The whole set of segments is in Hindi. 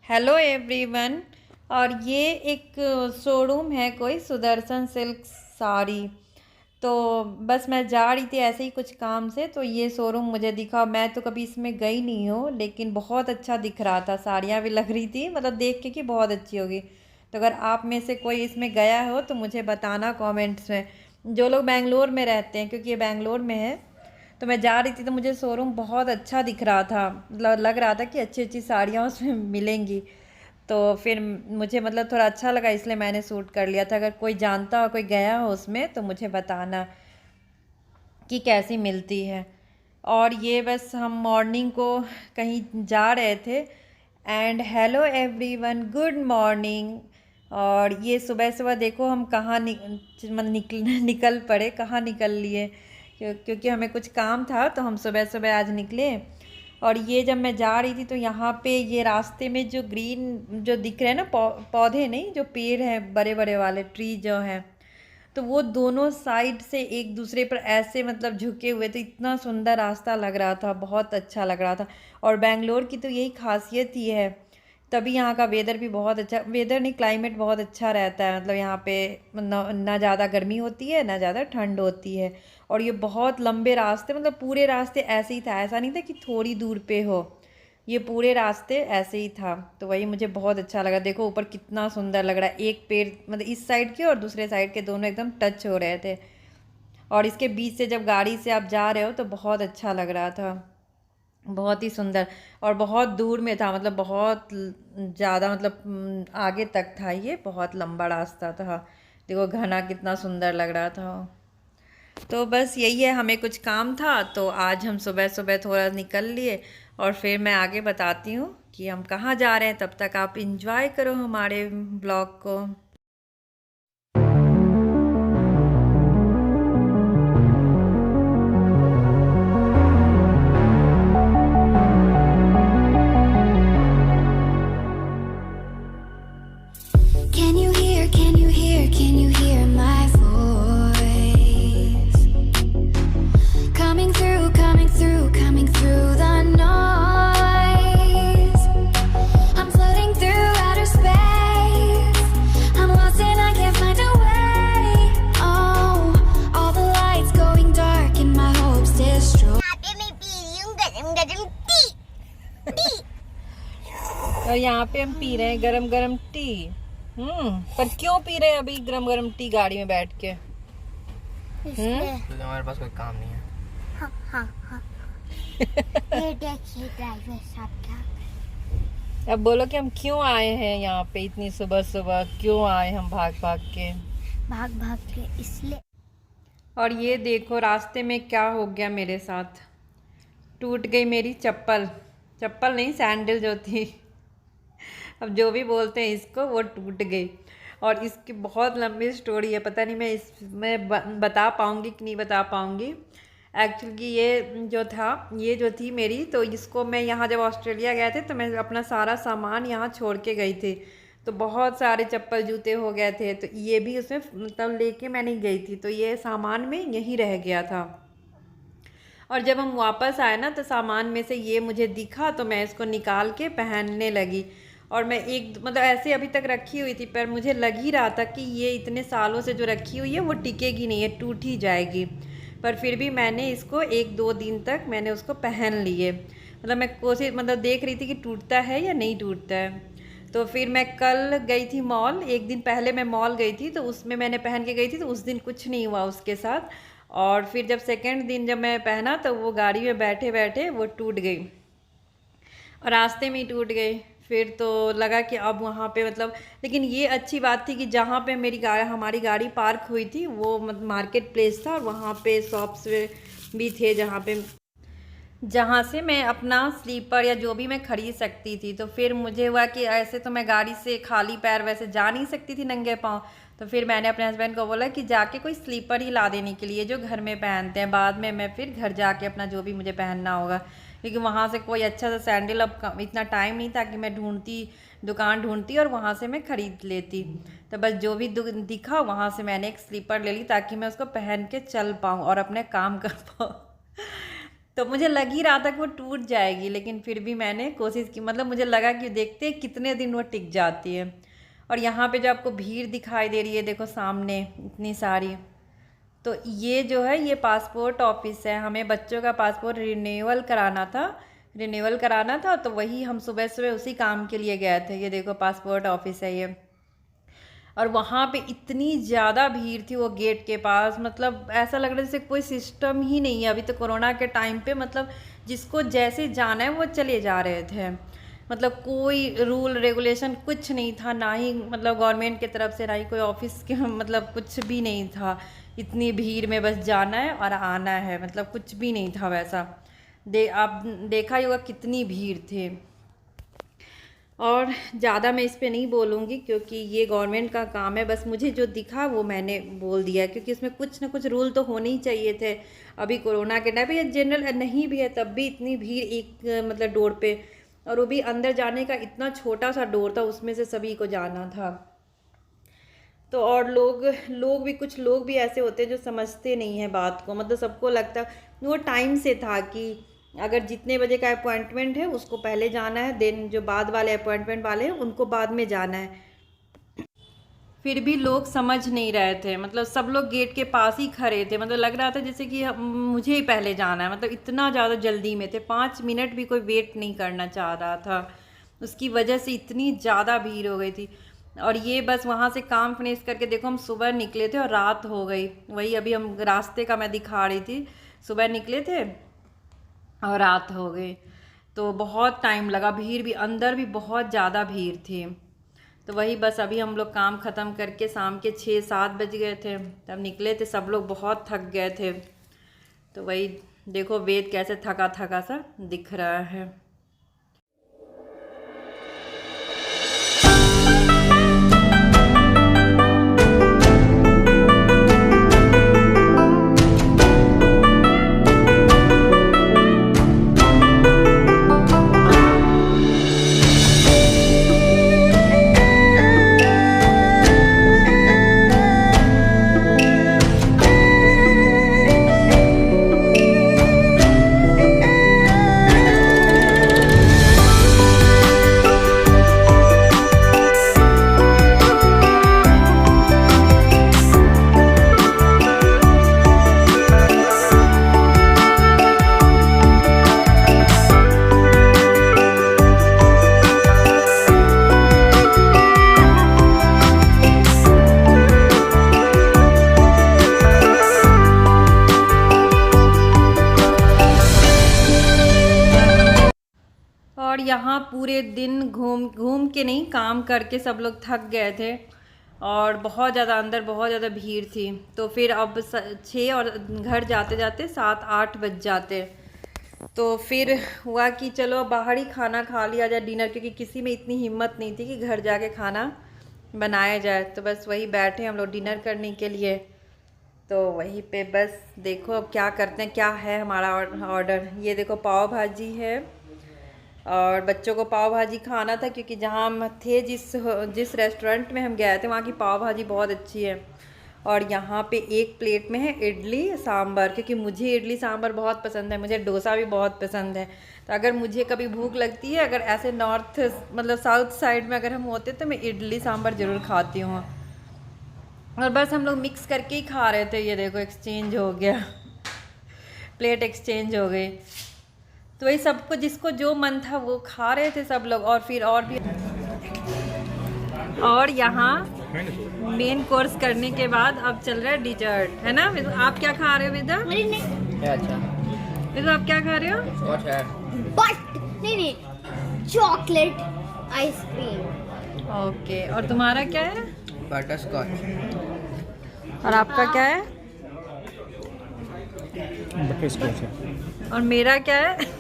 Hello everyone. और ये एक शोरूम है कोई सुदर्शन सिल्क साड़ी। तो बस मैं जा रही थी ऐसे ही कुछ काम से, तो ये शोरूम मुझे दिखा। मैं तो कभी इसमें गई नहीं हूँ, लेकिन बहुत अच्छा दिख रहा था। साड़ियाँ भी लग रही थी, मतलब देख के कि बहुत अच्छी होगी। तो अगर आप में से कोई इसमें गया हो तो मुझे बताना कमेंट्स में, जो लोग बेंगलोर में रहते हैं, क्योंकि ये बेंगलोर में है। तो मैं जा रही थी तो मुझे शोरूम बहुत अच्छा दिख रहा था। लग रहा था कि अच्छी अच्छी साड़ियाँ उसमें मिलेंगी। तो फिर मुझे मतलब थोड़ा अच्छा लगा, इसलिए मैंने सूट कर लिया था। अगर कोई जानता हो, कोई गया हो उसमें, तो मुझे बताना कि कैसी मिलती है। और ये बस हम मॉर्निंग को कहीं जा रहे थे। And hello everyone, good morning. और ये सुबह सुबह देखो हम कहाँ निकल पड़े, कहाँ निकल लिए। क्योंकि हमें कुछ काम था तो हम सुबह सुबह आज निकले। और ये जब मैं जा रही थी तो यहाँ पे ये रास्ते में जो ग्रीन जो दिख रहे हैं ना, पौधे नहीं, जो पेड़ हैं बड़े बड़े वाले ट्री जो हैं, तो वो दोनों साइड से एक दूसरे पर ऐसे मतलब झुके हुए थे। इतना सुंदर रास्ता लग रहा था, बहुत अच्छा लग रहा था। और बेंगलोर की तो यही खासियत ही है। तभी यहाँ का वेदर भी बहुत अच्छा, वेदर नहीं क्लाइमेट बहुत अच्छा रहता है। मतलब यहाँ पे ना ज़्यादा गर्मी होती है ना ज़्यादा ठंड होती है। और ये बहुत लंबे रास्ते, मतलब पूरे रास्ते ऐसे ही था, ऐसा नहीं था कि थोड़ी दूर पे हो। ये पूरे रास्ते ऐसे ही था। तो वही मुझे बहुत अच्छा लगा। देखो ऊपर कितना सुंदर लग रहा है, एक पेड़ मतलब इस साइड के और दूसरे साइड के दोनों एकदम टच हो रहे थे। और इसके बीच से जब गाड़ी से आप जा रहे हो तो बहुत अच्छा लग रहा था, बहुत ही सुंदर। और बहुत दूर में था, मतलब बहुत ज़्यादा, मतलब आगे तक था। ये बहुत लंबा रास्ता था। देखो घना कितना सुंदर लग रहा था। तो बस यही है, हमें कुछ काम था तो आज हम सुबह सुबह थोड़ा निकल लिए। और फिर मैं आगे बताती हूँ कि हम कहाँ जा रहे हैं। तब तक आप इंजॉय करो हमारे ब्लॉग को। Can you hear my voice? Coming through the noise. I'm floating through outer space. I'm lost and I can't find a way. Oh, all the lights going dark and my hopes destroyed. और यहाँ पे हम पी रहे हैं गरम गरम टी। पर क्यों पी रहे हैं अभी गरम गरम टी गाड़ी में बैठ के? क्योंकि हमारे पास कोई काम नहीं है। हाँ हाँ हाँ। ये देखिए ड्राइवर साहब क्या। अब बोलो कि हम क्यों आए हैं यहाँ पे इतनी सुबह सुबह, क्यों आए हम भाग भाग के? भाग भाग के इसलिए। और ये देखो रास्ते में क्या हो गया मेरे साथ। टूट गई मेरी चप्पल, चप्पल नहीं सैंडल जो थी, अब जो भी बोलते हैं इसको, वो टूट गई। और इसकी बहुत लंबी स्टोरी है, पता नहीं मैं इसमें बता पाऊँगी कि नहीं बता पाऊँगी। एक्चुअली ये जो थी मेरी, तो इसको मैं यहाँ जब ऑस्ट्रेलिया गए थे तो मैं अपना सारा सामान यहाँ छोड़ के गई थी। तो बहुत सारे चप्पल जूते हो गए थे, तो ये भी उसमें मतलब लेके मैं नहीं गई थी, तो ये सामान में यहीं रह गया था। और जब हम वापस आए ना तो सामान में से ये मुझे दिखा, तो मैं इसको निकाल के पहनने लगी। और मैं एक मतलब ऐसे अभी तक रखी हुई थी, पर मुझे लग ही रहा था कि ये इतने सालों से जो रखी हुई है वो टिकेगी नहीं, है टूट ही जाएगी। पर फिर भी मैंने इसको एक दो दिन तक मैंने उसको पहन लिए। मतलब मैं कोशिश मतलब देख रही थी कि टूटता है या नहीं टूटता है। तो फिर मैं कल गई थी मॉल, एक दिन पहले मैं मॉल गई थी, तो उसमें मैंने पहन के गई थी, तो उस दिन कुछ नहीं हुआ उसके साथ। और फिर जब सेकंड दिन जब मैं पहना तो वो गाड़ी में बैठे बैठे वो टूट गई, और रास्ते में ही टूट गई। फिर तो लगा कि अब वहाँ पे मतलब, लेकिन ये अच्छी बात थी कि जहाँ पे हमारी गाड़ी पार्क हुई थी वो मार्केट प्लेस था, और वहाँ पे शॉप्स भी थे जहाँ से मैं अपना स्लीपर या जो भी मैं खरीद सकती थी। तो फिर मुझे हुआ कि ऐसे तो मैं गाड़ी से खाली पैर वैसे जा नहीं सकती थी नंगे पाँव। तो फिर मैंने अपने हस्बैंड को बोला कि जाके कोई स्लीपर ही ला देने के लिए जो घर में पहनते हैं, बाद में मैं फिर घर जाके अपना जो भी मुझे पहनना होगा। क्योंकि वहाँ से कोई अच्छा सा सैंडल, अब इतना टाइम नहीं था कि मैं दुकान ढूंढती और वहाँ से मैं ख़रीद लेती। तो बस जो भी दिखा वहाँ से मैंने एक स्लीपर ले ली, ताकि मैं उसको पहन के चल पाऊँ और अपने काम कर पाऊँ। तो मुझे लग ही रहा था कि वो टूट जाएगी, लेकिन फिर भी मैंने कोशिश की। मतलब मुझे लगा कि देखते हैं कितने दिन वो टिक जाती है। और यहाँ पे जो आपको भीड़ दिखाई दे रही है, देखो सामने इतनी सारी, तो ये जो है ये पासपोर्ट ऑफिस है। हमें बच्चों का पासपोर्ट रिन्यूअल कराना था, तो वही हम सुबह सुबह उसी काम के लिए गए थे। ये देखो पासपोर्ट ऑफिस है ये। और वहाँ पे इतनी ज़्यादा भीड़ थी वो गेट के पास, मतलब ऐसा लग रहा है जैसे कोई सिस्टम ही नहीं है। अभी तो कोरोना के टाइम पे मतलब जिसको जैसे जाना है वो चले जा रहे थे। मतलब कोई रूल रेगुलेशन कुछ नहीं था, ना ही मतलब गवर्नमेंट की तरफ से, ना ही कोई ऑफिस के मतलब कुछ भी नहीं था। इतनी भीड़ में बस जाना है और आना है, मतलब कुछ भी नहीं था वैसा। आप देखा ही होगा कितनी भीड़ थी। और ज़्यादा मैं इस पे नहीं बोलूँगी क्योंकि ये गवर्नमेंट का काम है। बस मुझे जो दिखा वो मैंने बोल दिया, क्योंकि इसमें कुछ ना कुछ रूल तो होने ही चाहिए थे। अभी कोरोना के टाइम पे, या जनरल नहीं भी है तब भी इतनी भीड़ एक मतलब डोर पे, और वो भी अंदर जाने का इतना छोटा सा डोर था, उसमें से सभी को जाना था। तो और लोग भी, कुछ लोग भी ऐसे होते हैं जो समझते नहीं हैं बात को। मतलब सबको लगता वो टाइम से था कि अगर जितने बजे का अपॉइंटमेंट है उसको पहले जाना है, देन जो बाद वाले अपॉइंटमेंट वाले हैं उनको बाद में जाना है। फिर भी लोग समझ नहीं रहे थे, मतलब सब लोग गेट के पास ही खड़े थे। मतलब लग रहा था जैसे कि मुझे ही पहले जाना है। मतलब इतना ज़्यादा जल्दी में थे, 5 मिनट भी कोई वेट नहीं करना चाह रहा था। उसकी वजह से इतनी ज़्यादा भीड़ हो गई थी। और ये बस वहाँ से काम फिनिश करके देखो हम सुबह निकले थे और रात हो गई। वही अभी हम रास्ते का मैं दिखा रही थी, सुबह निकले थे और रात हो गई। तो बहुत टाइम लगा, भीड़ भी अंदर भी बहुत ज़्यादा भीड़ थी। तो वही बस अभी हम लोग काम ख़त्म करके शाम के 6-7 बज गए थे तब निकले थे। सब लोग बहुत थक गए थे। तो वही देखो वेद कैसे थका थका सा दिख रहा है। और यहाँ पूरे दिन घूम के नहीं, काम करके सब लोग थक गए थे और बहुत ज़्यादा अंदर बहुत ज़्यादा भीड़ थी। तो फिर अब 6 और घर जाते जाते 7-8 बज जाते। तो फिर हुआ कि चलो बाहर ही खाना खा लिया जाए, डिनर, क्योंकि किसी में इतनी हिम्मत नहीं थी कि घर जाके खाना बनाया जाए। तो बस वही बैठे हम लोग डिनर करने के लिए। तो वहीं पे बस देखो अब क्या करते हैं, क्या है हमारा ऑर्डर। ये देखो पाव भाजी है और बच्चों को पाव भाजी खाना था, क्योंकि जहाँ हम थे जिस रेस्टोरेंट में हम गए थे वहाँ की पाव भाजी बहुत अच्छी है। और यहाँ पे एक प्लेट में है इडली सांभर, क्योंकि मुझे इडली सांभर बहुत पसंद है, मुझे डोसा भी बहुत पसंद है। तो अगर मुझे कभी भूख लगती है, अगर ऐसे नॉर्थ मतलब साउथ साइड में अगर हम होते तो मैं इडली सांभर ज़रूर खाती हूँ। और बस हम लोग मिक्स करके ही खा रहे थे। ये देखो एक्सचेंज हो गया, प्लेट एक्सचेंज हो गई। तो वही सबको जिसको जो मन था वो खा रहे थे सब लोग। और फिर और भी, और यहाँ मेन कोर्स करने के बाद अब चल रहा है डिजर्ट, है ना। आप क्या खा रहे हो विदा? अच्छा विदा आप क्या खा रहे हो? स्कॉच है। बट नहीं, चॉकलेट आइसक्रीम। ओके, और तुम्हारा क्या है? Butterscotch. और आपका क्या है? बटर स्कॉच है। और मेरा क्या है?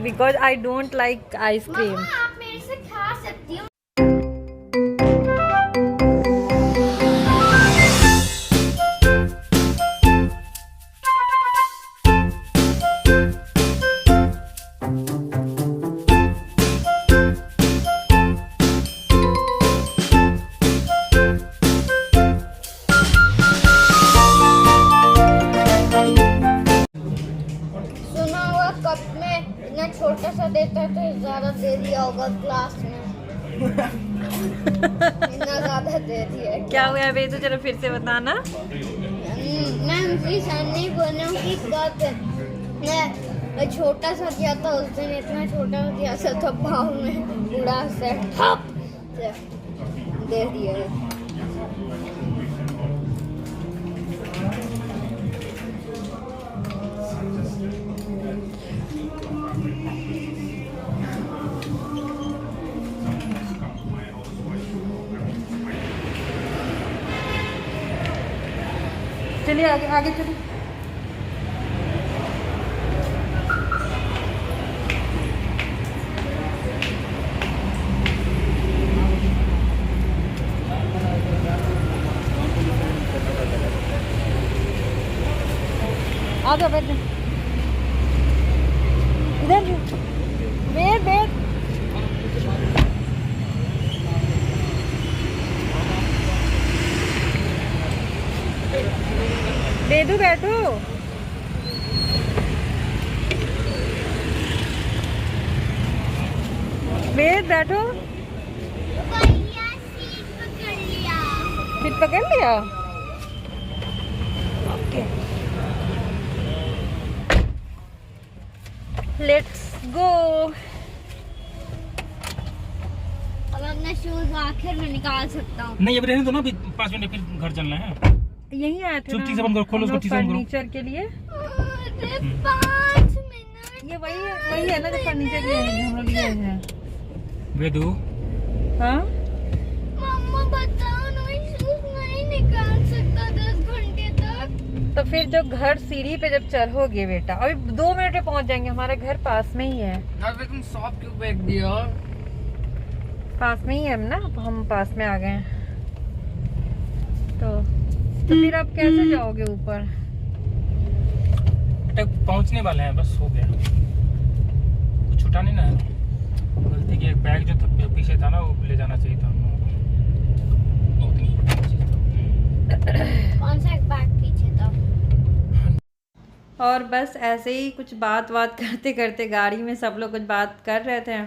Because I don't like ice cream. आप मेरे से खा सकती हो। ज्यादा दे दिया होगा क्लास में। इतना ज्यादा दे दिया है। क्या हुआ बेदू, चलो फिर से बताना। मैं उनकी सर नहीं बोल रहा हूँ कि कब मैं छोटा सा दिया था उस दिन, इतना छोटा दिया था भाव में पूरा सेट ठप से दे दिया है। चलिए आगे आगे चलिए। आ जाओ बैठ जाओ। इधर बैठ बैठ। बेदू बैठो। वेद बैठो। भैया सीट पकड़ लिया। सीट पकड़ लिया। Okay let's go. अब अपना शूज आखिर में निकाल सकता हूँ। नहीं अब रहने दो ना, अभी 5 मिनट फिर घर चलना है। यहीं आए थे चुप ठीक से बंद करो, खोलो उसको ठीक से बंद करो। फर्नीचर के लिए। अरे 5 मिनट। ये वही है ना जो फर्नीचर के लिए हम लोग लिए हैं। वेदू हाँ मम्मा बताओ ना, शूज नहीं निकाल सकता 10 घंटे तक। तो फिर जो घर सीढ़ी पे जब चढ़ोगे बेटा, अभी 2 मिनट में पहुंच जाएंगे, हमारा घर पास में ही है। अबे तुम शॉप क्यों फेंक दिया? पास में ही है ना, हम पास में आ गए हैं। तो फिर आप कैसे जाओगे ऊपर? तक पहुंचने वाले हैं, बस हो गया। कुछ छूटा नहीं ना, गलती की। एक बैग जो पीछे था ना, वो ले जाना चाहिए था हम लोगों को। बहुत इम्पोर्टेंट चीज था। कौन सा एक बैग पीछे था? और बस ऐसे ही कुछ बात करते करते गाड़ी में सब लोग कुछ बात कर रहे थे,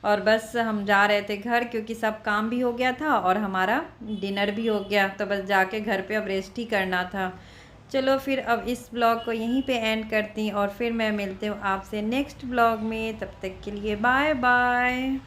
और बस हम जा रहे थे घर, क्योंकि सब काम भी हो गया था और हमारा डिनर भी हो गया। तो बस जाके घर पे अब रेस्ट ही करना था। चलो फिर अब इस ब्लॉग को यहीं पे एंड करती हूँ, और फिर मैं मिलती हूँ आपसे नेक्स्ट ब्लॉग में। तब तक के लिए बाय बाय।